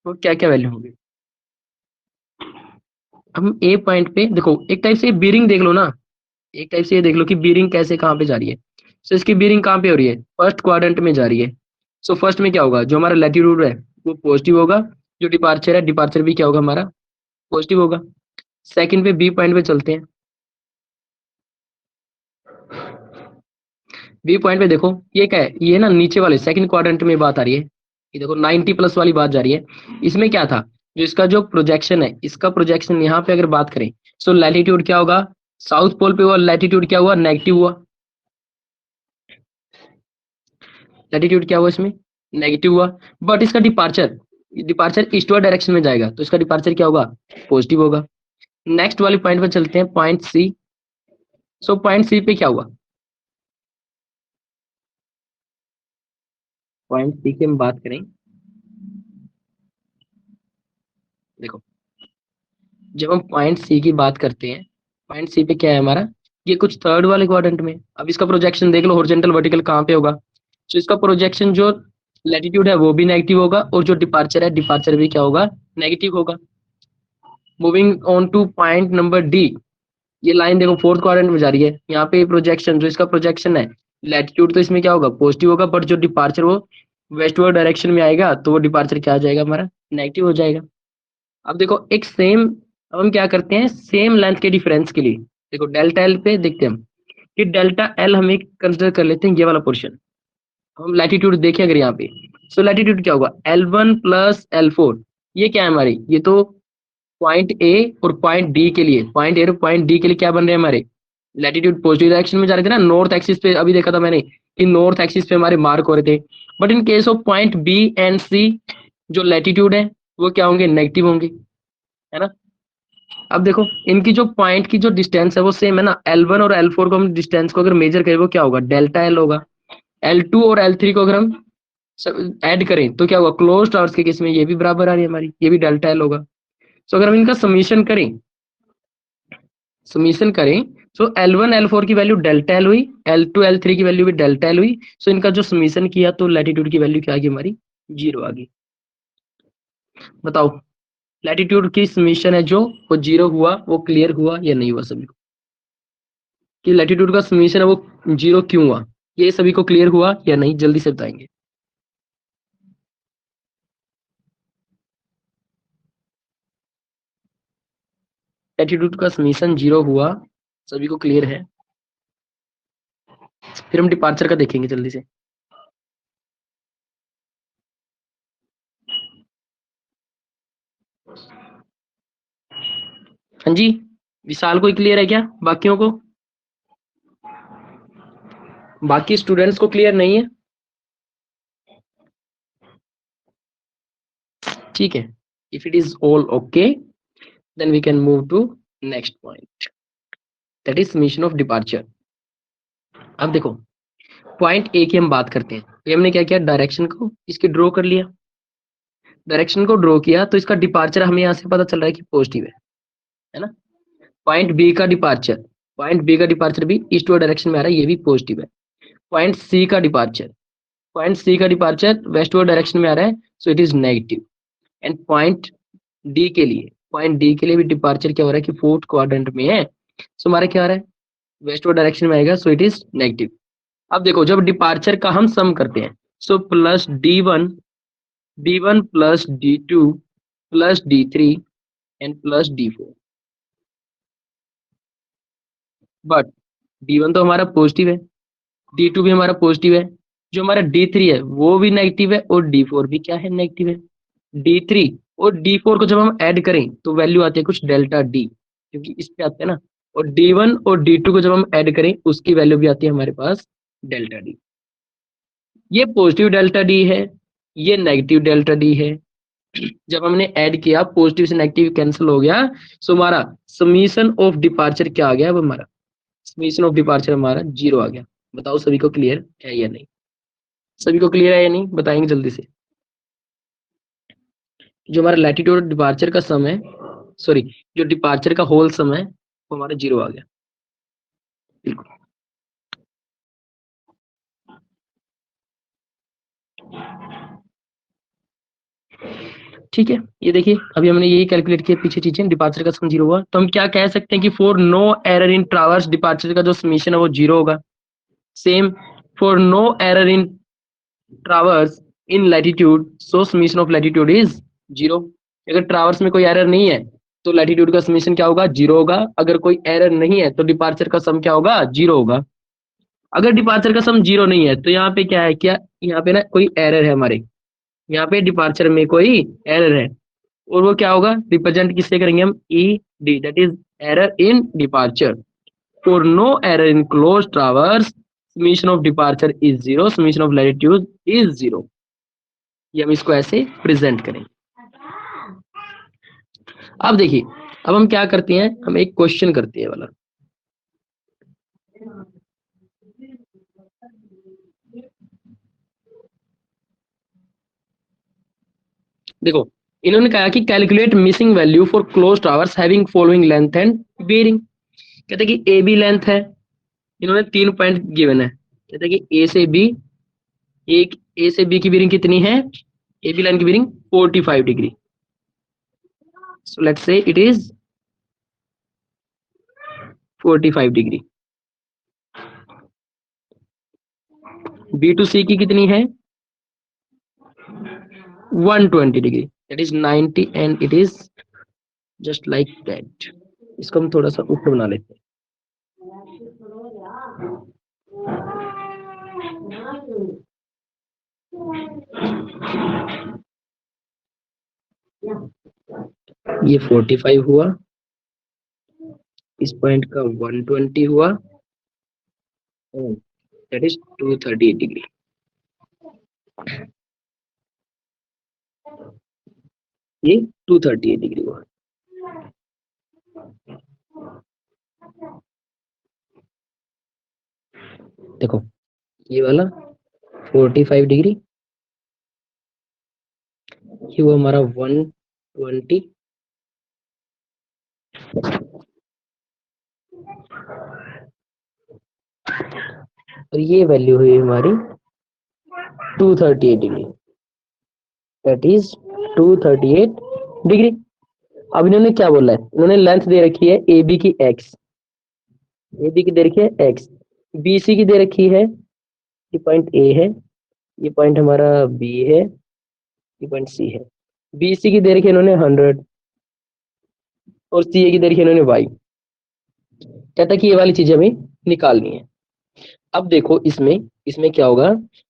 वो क्या क्या वैल्यू होगी। हम ए पॉइंट पे देखो, एक टाइप से बीरिंग देख लो ना, एक टाइप से ये देख लो कि बीरिंग कैसे कहाँ पे जा रही है। सो इसकी बीरिंग कहाँ पे हो रही है, फर्स्ट क्वाड्रेंट में जा रही है। सो फर्स्ट में क्या होगा, जो हमारा लैटिट्यूड है वो पॉजिटिव होगा, जो डिपार्चर है, डिपार्चर भी क्या होगा हमारा, पॉजिटिव होगा। सेकंड पे बी पॉइंट पे चलते हैं। बी पॉइंट पे देखो, ये क्या है, ये ना नीचे वाले सेकंड क्वाड्रेंट में बात आ रही है। ये देखो 90 प्लस वाली बात जा रही है। इसमें क्या था, जो इसका जो प्रोजेक्शन है, इसका प्रोजेक्शन यहाँ पे अगर बात करें, सो लैटिट्यूड क्या होगा, साउथ पोल पे हुआ, लैटिट्यूड क्या हुआ, नेगेटिव हुआ। लैटिट्यूड क्या हुआ इसमें, नेगेटिव हुआ। बट इसका डिपार्चर, डिपार्चर ईस्टवर्ड डायरेक्शन में जाएगा, तो इसका डिपार्चर क्या होगा, पॉजिटिव होगा। नेक्स्ट वाली पॉइंट पे चलते हैं, पॉइंट सी। सो पॉइंट सी पे क्या हुआ, पॉइंट सी की हम बात करें, देखो जब हम पॉइंट सी की बात करते हैं, पॉइंट सी पे क्या है हमारा, ये कुछ थर्ड वाले क्वाड्रेंट में। अब इसका प्रोजेक्शन देख लो, हॉरिजॉन्टल वर्टिकल कहाँ पे होगा। तो इसका प्रोजेक्शन जो लैटिट्यूड है वो भी नेगेटिव होगा, और जो डिपार्चर है, डिपार्चर भी क्या होगा, नेगेटिव होगा। Moving on two point number D, ये लाइन देखो फोर्थ क्वाड्रेंट में जा रही है। यहाँ पे प्रोजेक्शन, जो इसका प्रोजेक्शन है, लैटिट्यूड तो इसमें क्या होगा, पॉजिटिव होगा, बट जो डिपार्चर वो वेस्टवर्ड डायरेक्शन में आएगा, तो वो डिपार्चर क्या आ जाएगा हमारा, नेगेटिव हो जाएगा। अब देखो एक सेम, अब हम क्या करते हैं, सेम लेंथ के डिफरेंस के लिए, देखो डेल्टा एल पे देखते हैं हम कि डेल्टा एल हम एक कंसिडर कर लेते हैं, ये वाला पोर्शन। हम लैटिट्यूड देखें अगर यहाँ पे, सो लैटिट्यूड क्या होगा, L1 प्लस L4, ये क्या है हमारी, ये तो पॉइंट ए और पॉइंट डी के लिए, पॉइंट ए और पॉइंट डी के लिए क्या बन रहे हैं हमारे, लैटिट्यूड पॉजिटिव डायरेक्शन में जा रहे थे ना, नॉर्थ एक्सिस पे। अभी देखा था मैंने कि नॉर्थ एक्सिस पे हमारे मार्क हो रहे थे। But in case of point B and C, जो लैटिट्यूड है वो क्या होंगे, नेगेटिव होंगे, है ना? अब देखो इनकी जो पॉइंट की जो डिस्टेंस है वो सेम है ना, L1 और L4 को हम डिस्टेंस को अगर मेजर करें, वो क्या होगा, डेल्टा एल होगा। L2 और L3 को अगर हम ऐड करें, तो क्या होगा, क्लोज टावर्स के केस में ये भी बराबर आ रही है हमारी, ये भी डेल्टा एल होगा। सो अगर हम इनका समीशन करें, समीशन करें, सो L1 L4 की वैल्यू डेल्टा एल हुई, L2 L3 की वैल्यू भी डेल्टा एल हुई। सो इनका जो समीशन किया, तो लैटिट्यूड की वैल्यू क्या आ गई हमारी, जीरो आ गई। बताओ लैटिट्यूड की समीशन है जो वो 0 हुआ, वो क्लियर हुआ या नहीं हुआ सभी को? कि लैटिट्यूड का समीशन है वो 0 क्यों हुआ, ये सभी को क्लियर हुआ या नहीं, जल्दी से बताएंगे। लैटिट्यूड का समीशन 0 हुआ, सभी को क्लियर है। फिर हम डिपार्चर का देखेंगे जल्दी से। हाँ जी, विशाल को क्लियर है क्या, बाकियों को? बाकी स्टूडेंट्स को क्लियर नहीं है? ठीक है, if it is all okay then we can move to next point, that is summation of departure. अब देखो पॉइंट ए की हम बात करते हैं। ये हमने क्या किया, डायरेक्शन को इसकी ड्रॉ कर लिया, डायरेक्शन को ड्रॉ किया तो इसका डिपार्चर हमें यहाँ से पता चल रहा है कि पॉजिटिव है ना। पॉइंट बी का डिपार्चर, पॉइंट बी का डिपार्चर भी ईस्टवर्ड डायरेक्शन में आ रहा है, ये भी पॉजिटिव है। पॉइंट सी का डिपार्चर, पॉइंट सी का डिपार्चर वेस्टवर्ड डायरेक्शन में आ रहा है, so it is negative. And point D के लिए, पॉइंट डी के लिए भी डिपार्चर क्या हो रहा है कि फोर्थ क्वाड्रेंट में है, सो हमारा क्या आ रहा है, वेस्टवर्ड डायरेक्शन में आएगा, सो इट इज नेगेटिव। अब देखो जब डिपार्चर का हम सम करते हैं, so plus D one plus D2 plus D3 and plus D4, but D1 तो हमारा पॉजिटिव है, D2 भी हमारा पॉजिटिव है, जो हमारा D3 है वो भी नेगेटिव है, और D4 भी क्या है, नेगेटिव है। D3 और D4 को जब हम ऐड करें तो वैल्यू आती है कुछ डेल्टा D, क्योंकि इस पे आते हैं ना। और D1 और D2 को जब हम ऐड करें उसकी वैल्यू भी आती है हमारे पास डेल्टा D। ये पॉजिटिव डेल्टा D है, ये नेगेटिव डेल्टा D है। जब हमने ऐड किया पॉजिटिव से नेगेटिव कैंसिल हो गया, सो हमारा समीशन ऑफ डिपार्चर क्या आ गया, अब हमारा समीशन ऑफ डिपार्चर हमारा 0 आ गया। बताओ सभी को क्लियर है या नहीं, सभी को क्लियर है या नहीं, बताएंगे जल्दी से। जो हमारा लैटिट्यूड और डिपार्चर का सम है, सॉरी जो डिपार्चर का होल सम है वो हमारा 0 आ गया। बिल्कुल ठीक है। ये देखिए अभी हमने यही कैलकुलेट किया पीछे चीजें, डिपार्चर का सम 0 हुआ, तो हम क्या कह सकते हैं कि for no error in traverse departure का जो समीशन है वो 0 होगा। Same for no error in traverse in latitude, so summation of latitude is 0। अगर ट्रावर्स में कोई एरर नहीं है तो लैटिट्यूड का समीशन क्या होगा, 0 होगा। अगर कोई एरर नहीं है तो डिपार्चर का सम क्या होगा, 0 होगा। अगर डिपार्चर का सम 0 नहीं है तो यहाँ पे क्या है, क्या यहाँ पे ना कोई एरर है हमारे, यहाँ पे डिपार्चर में कोई एरर है, और वो क्या होगा, रिप्रेजेंट किससे करेंगे हम, E D, that is error in departure. For no error in close traverse summation of departure is 0, summation of latitude is 0। ये हम इसको ऐसे प्रेजेंट करें। अब देखिए अब हम क्या करते हैं, हम एक क्वेश्चन करते हैं वाला। देखो इन्होंने कहा कि calculate missing value for close towers having following length and bearing. कहते हैं कि ए बी लेंथ है, इन्होंने 3 पॉइंट गिवन है। कहते हैं कि ए से बी, एक ए से बी की बेयरिंग कितनी है, ए बी लाइन की bearing 45 degree, so let's say it is 45 degree. B to C की कितनी है, 120 degree, that is 90 and it is just like that. इसको हम थोड़ा सा ऊपर बना लेते हैं। ये 45 हुआ, इस पॉइंट का 120 हुआ, दैट इज 238 डिग्री। ये 238 डिग्री हुआ। देखो ये वाला 45 डिग्री, ये वो हमारा 120, और ये वैल्यू हुई हमारी 238 डिग्री। That is 238 degree. अब इन्होंने क्या बोला है, इन्होंने लेंथ दे रखी है ए बी की एक्स, ए बी की दे रखी है एक्स, बी सी की दे रखी है, ये पॉइंट ए है, ये पॉइंट हमारा बी है, ये पॉइंट सी है। बी सी की दे रखी है इन्होंने 100 और सी ए की दे रखी है इन्होंने वाई। कहता है कि ये वाली चीजें हमें निकालनी है। अब देखो इसमें इसमें क्या होगा,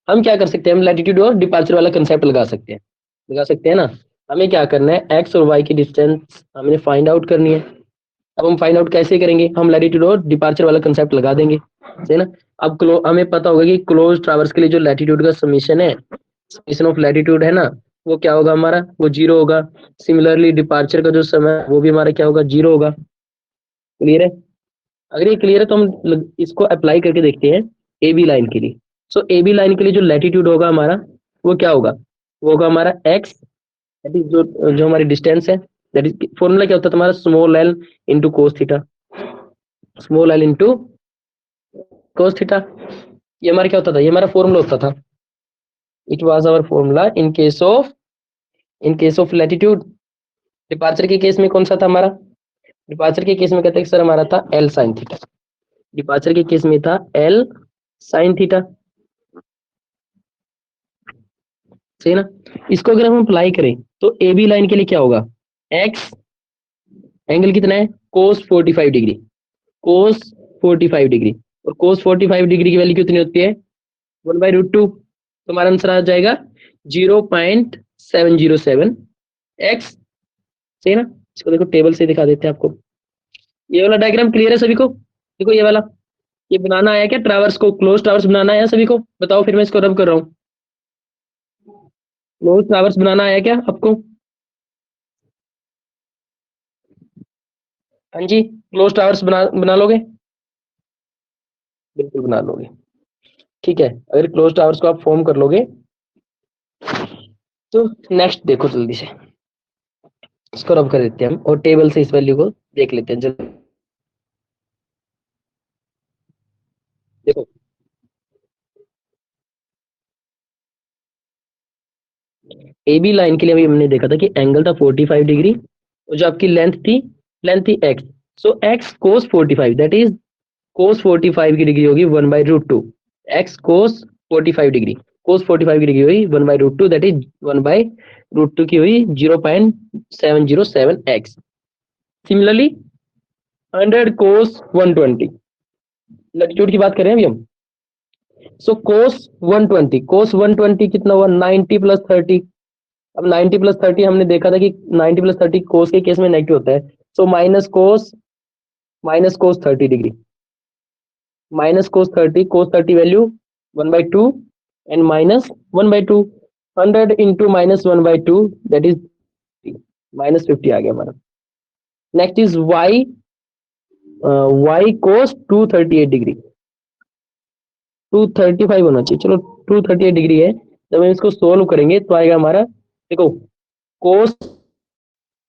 हम क्या कर सकते हैं, हम लैटिट्यूड और डिपार्चर वाला कंसेप्ट लगा सकते हैं ना। हमें क्या करना है, एक्स और वाई की डिस्टेंस हमें फाइंड आउट करनी है। अब हम फाइंड आउट कैसे करेंगे, हम लैटिट्यूड और डिपार्चर वाला कंसेप्ट लगा देंगे, सही ना। अब हमें पता होगा कि क्लोज ट्रावर्स के लिए जो लैटिट्यूड का समीशन है, समीशन ऑफ लैटिट्यूड है ना, वो क्या होगा हमारा, वो 0 होगा। सिमिलरली डिपार्चर का जो समय है, वो भी हमारा क्या होगा, 0 होगा। क्लियर है। अगर ये क्लियर है तो हम इसको अप्लाई करके देखते हैं ए बी लाइन के लिए। सो ए बी लाइन के लिए जो लैटिट्यूड होगा हमारा, वो क्या होगा, वो होगा हमारा एक्स, दैट इज जो जो हमारी डिस्टेंस है, दैट इज फॉर्मूला क्या होता था हमारा, small L into cos theta, small L into cos theta. ये हमारा क्या होता था, ये हमारा फॉर्मूला होता था। It was our formula in case of latitude. Departure के केस में कौन सा था हमारा, डिपार्चर के केस में कहते हैं कि सर हमारा था एल साइन थीटा। डिपार्चर के केस में था एल साइन थीटा, सही ना। इसको अगर हम अप्लाई करें तो ए बी लाइन के लिए क्या होगा, एक्स एंगल कितना है, कोस 45 डिग्री, कोस 45 डिग्री, और कोस 45 डिग्री की वैल्यू कितनी होती है, 1/√2। तो हमारा आंसर आ जाएगा 0.707 एक्स, सही ना। इसको देखो टेबल से दिखा देते हैं आपको। ये वाला डायग्राम क्लियर है सभी को, देखो ये वाला, ये बनाना आया क्या, ट्रावर्स को, क्लोज ट्रावर्स बनाना आया सभी को, बताओ फिर मैं इसको रब कर रहा हूँ। क्लोज ट्रावर्स बनाना आया क्या आपको, हाँ जी, क्लोज ट्रावर्स बना लोगे, बिल्कुल बना लोगे। ठीक है, अगर क्लोज टावर्स को आप फॉर्म कर लोगे तो नेक्स्ट देखो जल्दी से, इसको रब कर देते हैं हम और टेबल से इस वैल्यू को देख लेते हैं जल्दी। देखो ए बी लाइन के लिए अभी हमने देखा था कि एंगल था 45 डिग्री, और जो आपकी लेंथ थी x. So x cos 45, that is कोस 45 की डिग्री होगी 1/√2। एक्स कोस 45 डिग्री, कोस 45 की डिग्री हुई 1/√2, दैट इज 1/√2 की हुई 0.707 एक्स। सिमिलरली 100 कोस 120, लैटिट्यूड की बात करें अभी हम। सो कोस 120 कितना हुआ, 90 + 30। अब 90 + 30 हमने देखा था कि 90 + 30 कोस के केस में नेगेटिव होता है। So minus cos 30 degree, minus cos 30 value 1/2 and -1/2, 100 into -1/2 that is -50 आ गया हमारा। Next is Y cos 238 degree, 235 होना चाहिए, चलो 238 डिग्री है। जब हम इसको सोल्व करेंगे तो आएगा हमारा, देखो कोस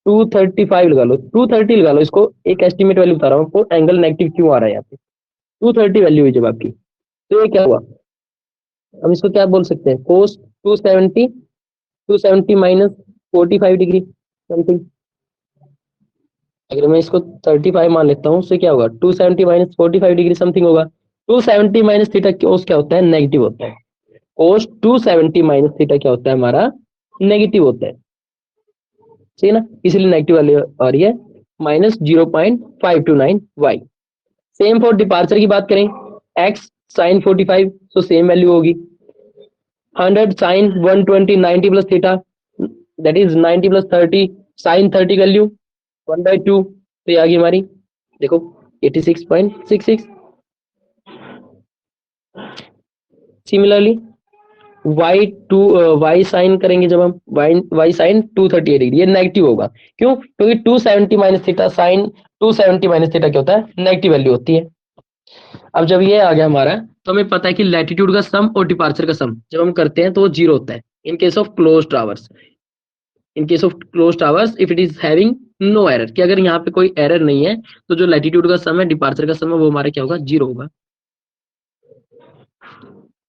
235 लगा लो, 230 लगा लो, इसको एक एस्टिमेट वैल्यू बता रहा हूँ आपको, एंगल नेगेटिव क्यों आ रहा है यहाँ पे, 230 वैल्यू हुई जब आपकी, तो ये क्या हुआ, हम इसको क्या बोल सकते हैं, कोस 270 -45 डिग्री समथिंग। अगर मैं इसको 35 मान लेता हूँ, उससे क्या होगा, 270 -45 डिग्री समथिंग होगा। 270 माइनस थीटा कोस क्या होता है, नेगेटिव होता है। कोस 270 माइनस थीटा क्या होता है हमारा, नेगेटिव होता है, सही ना, इसलिए नेगेटिव वाली आ रही है, -0.529 वाई। सेम फॉर डिपार्चर की बात करें, एक्स साइन 45, तो सेम वैल्यू होगी 100 साइन 120, 90 + थीटा, दैट इज 90 + 30 साइन 30 वैल्यू 1/2, तो ये आ गई हमारी, देखो 86.66। सिमिलरली वाई साइन करेंगे जब हम, वाई साइन 238 डिग्री, ये नेगेटिव होगा, क्यों, क्योंकि 270 minus theta sine 270 minus theta क्या होता है, नेगेटिव वैल्यू होती है। अब जब ये आ गया हमारा, तो हमें पता है कि लैटिट्यूड का सम और डिपार्चर का सम जब हम करते हैं तो वो 0 होता है in case of close traverse. In case of close traverse if it is having no error, कि अगर यहाँ पे कोई एरर नहीं है तो जो लैटिट्यूड का सम है, डिपार्चर का सम है, वो हमारा क्या होगा, 0 होगा।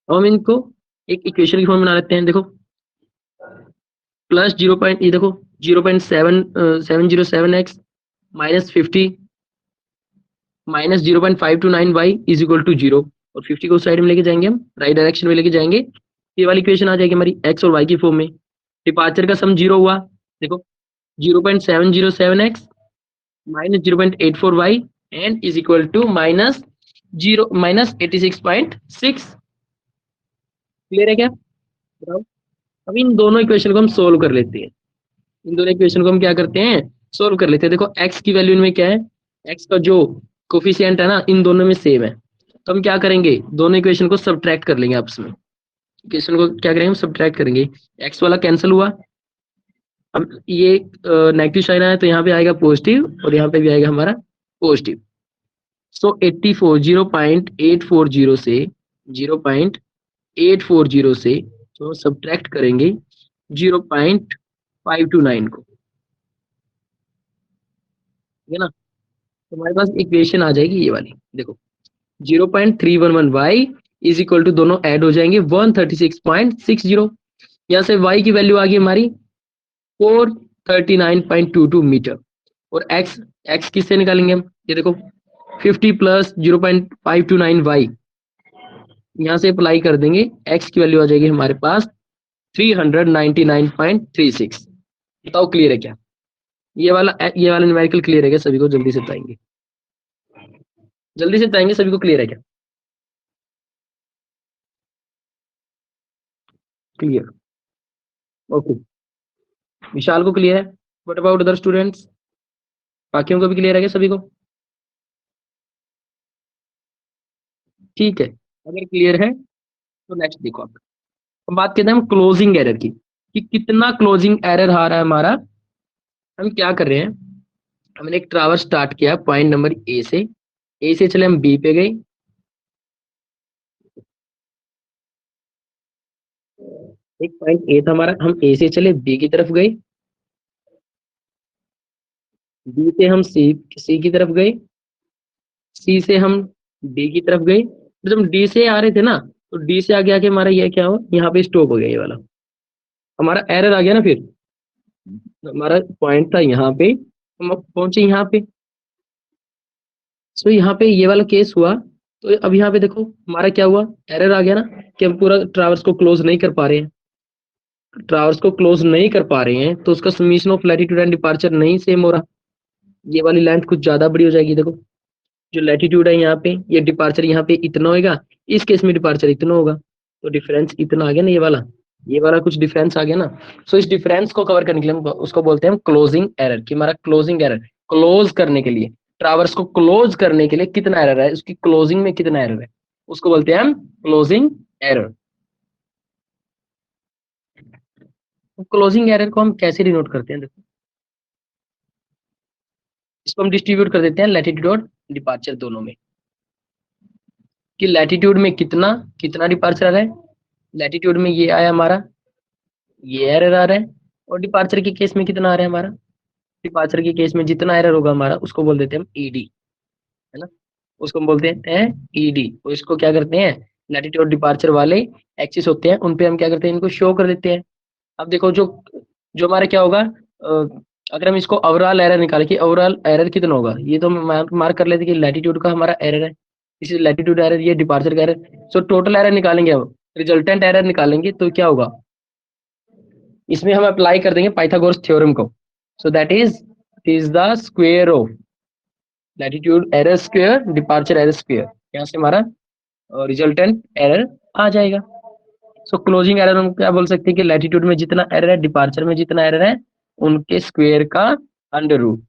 अब हम इनको एक इक्वेशन की फॉर्म बना लेते हैं, देखो प्लस 0 पॉइंट, ये देखो 0.707x minus 50 minus 0.529y is equal to 0, और 50 को उस साइड में लेके जाएंगे, हम राइट डायरेक्शन में लेके जाएंगे, ये वाली इक्वेशन आ जाएगी हमारी x और y की फॉर्म में। डिपार्चर का सम 0 हुआ, देखो 0.707x minus 0.84y and is equal to minus 86.6। Clear है क्या? बताओ। अब इन दोनों इक्वेशन को हम सोल्व कर लेते हैं, इन दोनों इक्वेशन को हम क्या करते हैं, सोल्व कर लेते हैं। देखो x की वैल्यू इनमें क्या है, x का जो कोफिशिएंट है ना इन दोनों में सेम है, तो हम क्या करेंगे, दोनों इक्वेशन को सब्ट्रैक्ट कर लेंगे आपस में। इक्वेशन को क्या करेंगे, हम सब्ट्रैक्ट करेंगे, x वाला कैंसिल हुआ, अब ये नेगेटिव साइन आया तो यहाँ पे आएगा पॉजिटिव और यहाँ पे भी आएगा हमारा पॉजिटिव। सो 84 0.840 से 0.840 से तो सब्ट्रैक्ट करेंगे 0.529 को, ठीक है ना, तो हमारे पास इक्वेशन आ जाएगी ये वाली, देखो 0.311y इज इक्वल टू, दोनों ऐड हो जाएंगे 136.60, यहाँ से y की वैल्यू आ गई हमारी 439.22 मीटर, और x किससे निकालेंगे हम, ये देखो 50 प्लस 0.529y, यहाँ से अप्लाई कर देंगे, x की वैल्यू आ जाएगी हमारे पास 399.36। बताओ क्लियर है क्या, ये वाला न्यूमेरिकल क्लियर है क्या सभी को, जल्दी से बताएंगे, जल्दी से बताएंगे सभी को, क्लियर है क्या? क्लियर, ओके, विशाल को क्लियर है, व्हाट अबाउट अदर स्टूडेंट्स, बाकियों को भी क्लियर है क्या सभी को? ठीक है, अगर क्लियर है तो नेक्स्ट देखो आप, हम बात करते हैं हम क्लोजिंग एरर की, कि कितना क्लोजिंग एरर आ रहा है हमारा। हम क्या कर रहे हैं, हमने एक ट्रावर्स स्टार्ट किया पॉइंट नंबर ए से चले हम बी पे गए, एक पॉइंट ए था हमारा, हम ए से चले बी की तरफ गए, बी से हम सी की तरफ गए, सी से हम डी की तरफ गए, तो जब हम डी से आ रहे थे ना, तो डी से आगे आके हमारा ये क्या हो, यहाँ पे स्टॉप हो गया, ये वाला हमारा एरर आ गया ना, फिर हमारा पॉइंट था यहाँ पे, हम अब पहुंचे यहाँ पे, सो यहाँ पे ये वाला केस हुआ, तो अब यहाँ पे देखो हमारा क्या हुआ, एरर आ गया ना, कि हम पूरा ट्रावर्स को क्लोज नहीं कर पा रहे हैं, ट्रावर्स को क्लोज नहीं कर पा रहे हैं, तो उसका summation of latitude and departure नहीं सेम हो रहा, ये वाली लेंथ कुछ ज्यादा बड़ी हो जाएगी, देखो जो लैटिट्यूड है यहाँ पे, ये डिपार्चर यहाँ पे इतना होगा, इस केस में डिपार्चर इतना होगा, तो डिफरेंस इतना आ गया ना, ये वाला कुछ डिफरेंस आ गया ना, सो इस डिफरेंस को कवर करने के लिए हम उसको बोलते हैं हम क्लोजिंग एरर, कि हमारा क्लोजिंग एरर, क्लोज करने के लिए, ट्रावर्स को क्लोज करने के लिए कितना एरर है, उसकी क्लोजिंग में कितना एरर है, उसको बोलते हैं हम क्लोजिंग एरर। क्लोजिंग एरर को हम कैसे डिनोट करते हैं, देखो इसको हम डिस्ट्रीब्यूट कर देते हैं लैटिट्यूड और डिपार्चर दोनों में, कि लैटिट्यूड में कितना कितना डिपार्चर आ रहा है, लैटिट्यूड में ये आया हमारा, ये एरर आ रहा है, और डिपार्चर के केस में कितना आ रहा है हमारा, डिपार्चर के केस में जितना एरर होगा हमारा उसको बोल देते हैं हम ईडी, है ना, उसको हम बोलते हैं ईडी, तो इसको क्या करते हैं, लैटिट्यूड और डिपार्चर वाले एक्सिस होते हैं उन पे हम क्या करते हैं, इनको शो कर देते हैं। अब देखो जो जो हमारा क्या होगा, अगर हम इसको ओवरऑल एरर निकालें कि ओवरऑल एरर कितना होगा, ये तो हम मार्क कर लेते हैं कि लैटिट्यूड का हमारा एरर है, इसी लैटिट्यूड एरर, ये डिपार्चर का एरर, सो टोटल एरर निकालेंगे, अब रिजल्टेंट एरर निकालेंगे तो क्या होगा, इसमें हम अप्लाई कर देंगे पाइथागोरस थ्योरम को, so that is the square of latitude error square departure error square, यहाँ से हमारा रिजल्टेंट एरर आ जाएगा। सो क्लोजिंग एरर हम क्या बोल सकते हैं, कि लैटिट्यूड में जितना एरर है, डिपार्चर में जितना एरर है, उनके स्क्वायर का अंडर रूट,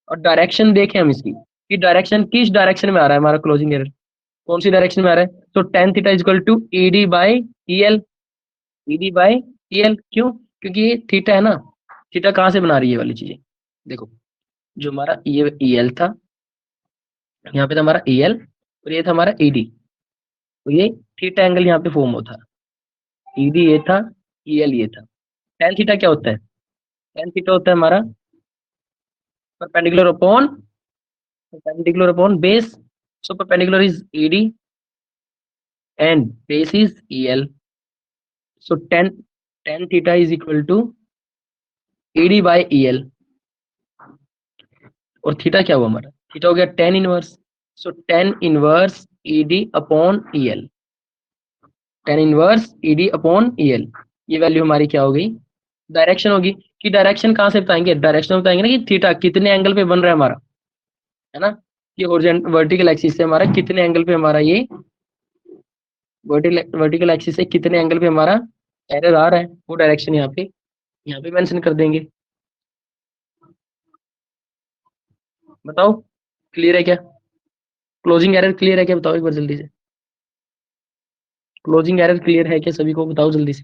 और डायरेक्शन देखें हम इसकी, कि डायरेक्शन किस डायरेक्शन में आ रहा है हमारा क्लोजिंग एरर, कौन सी डायरेक्शन में आ रहा है, तो tan theta is equal to ED by EL, ED by EL, क्यों, क्योंकि ये थीटा है ना, थीटा कहाँ से बना रही है ये वाली चीजें, देखो जो हमारा ये ईएल था, यहाँ पे था हमारा ईएल, और ये था हमारा ईडी, तो ये थीटा एंगल यहाँ पे फॉर्म होता है, ईडी ये था, ईएल ये था, टेन थीटा क्या होता है, टेन थीटा होता है हमारा perpendicular upon base, so perpendicular is ED and base is EL, so tan theta is equal to E D by E L, और थीटा क्या हुआ हमारा, थीटा हो गया tan inverse. So tan inverse E D upon E L, tan inverse E D upon E L, ये वैल्यू हमारी क्या हो गई, डायरेक्शन होगी। कि डायरेक्शन कहाँ से बताएंगे, डायरेक्शन बताएंगे ना कि थीटा कितने एंगल पे बन रहा है हमारा, है ना, कि वर्टिकल एक्सिस से हमारा कितने एंगल पे हमारा ये वर्टिकल एक्सिस से कितने एंगल पे हमारा एरर आ रहा है, वो डायरेक्शन यहाँ पे मेंशन कर देंगे। बताओ क्लियर है क्या, क्लोजिंग एरर क्लियर है क्या, बताओ एक बार जल्दी से, क्लोजिंग एरर क्लियर है क्या सभी को, बताओ जल्दी से।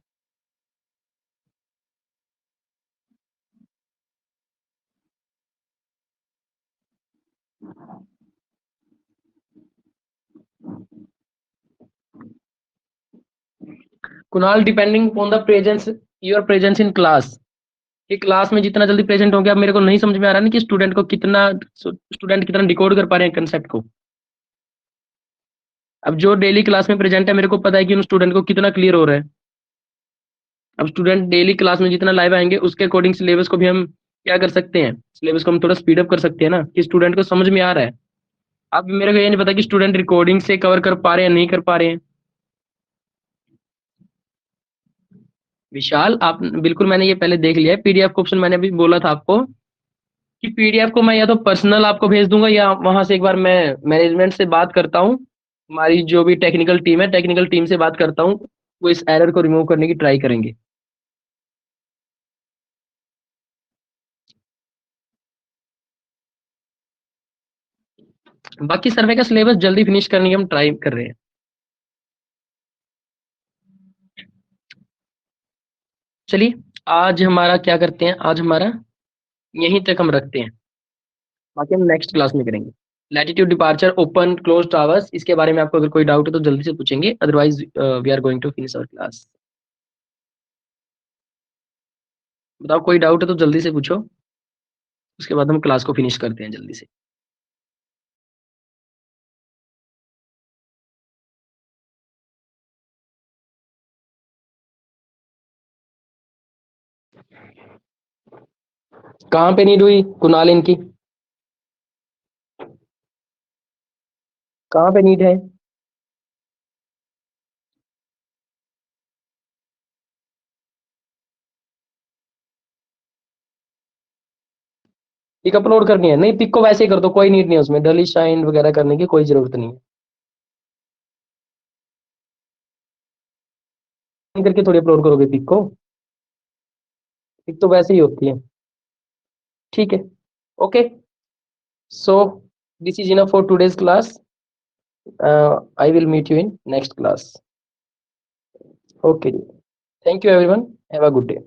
Kunal, depending on the presence, your presence in class, कि क्लास में जितना जल्दी प्रेजेंट हो गया, मेरे को नहीं समझ में आ रहा नहीं कि स्टूडेंट कितना डिकोड कर पा रहे हैं कंसेप्ट को। अब जो डेली क्लास में प्रेजेंट है, मेरे को पता है कि उन स्टूडेंट को कितना क्लियर हो रहा है। अब स्टूडेंट डेली क्लास में जितना लाइव आएंगे, उसके अकॉर्डिंग सिलेबस को भी हम क्या कर सकते हैं, सिलेबस को हम थोड़ा स्पीड अप कर सकते हैं ना, कि स्टूडेंट को समझ में आ रहा है। अब मेरे को ये नहीं पता कि स्टूडेंट रिकॉर्डिंग से कवर कर पा रहे हैं नहीं कर पा रहे हैं। विशाल, आप बिल्कुल, मैंने ये पहले देख लिया है पीडीएफ का ऑप्शन, मैंने अभी बोला था आपको कि पीडीएफ को मैं या तो पर्सनल आपको भेज दूंगा, या वहां से एक बार मैं मैनेजमेंट से बात करता हूँ, हमारी जो भी टेक्निकल टीम है, टेक्निकल टीम से बात करता हूँ, वो इस एरर को रिमूव करने की ट्राई करेंगे। बाकी सर्वे का सिलेबस जल्दी फिनिश करने की हम ट्राई कर रहे हैं। चलिए, आज हमारा क्या करते हैं, आज हमारा यहीं तक हम रखते हैं, बाकी हम नेक्स्ट क्लास में करेंगे। Latitude departure open close towers, इसके बारे में आपको अगर कोई डाउट है तो जल्दी से पूछेंगे, otherwise we are going to finish our class. बताओ कोई डाउट है तो जल्दी से पूछो, उसके बाद हम क्लास को फिनिश करते हैं जल्दी से। कहाँ पे नीड हुई कुणाल इनकी, कहाँ पे नीड है, पिक अपलोड करनी है, नहीं पिक को वैसे ही कर दो, कोई नीड नहीं है उसमें डली शाइन वगैरह करने की कोई जरूरत नहीं है, करके थोड़ी अपलोड करोगे पिक को, पिक तो वैसे ही होती है। ठीक है, okay, so this is enough for today's class, I will meet you in next class. Okay, thank you everyone, have a good day.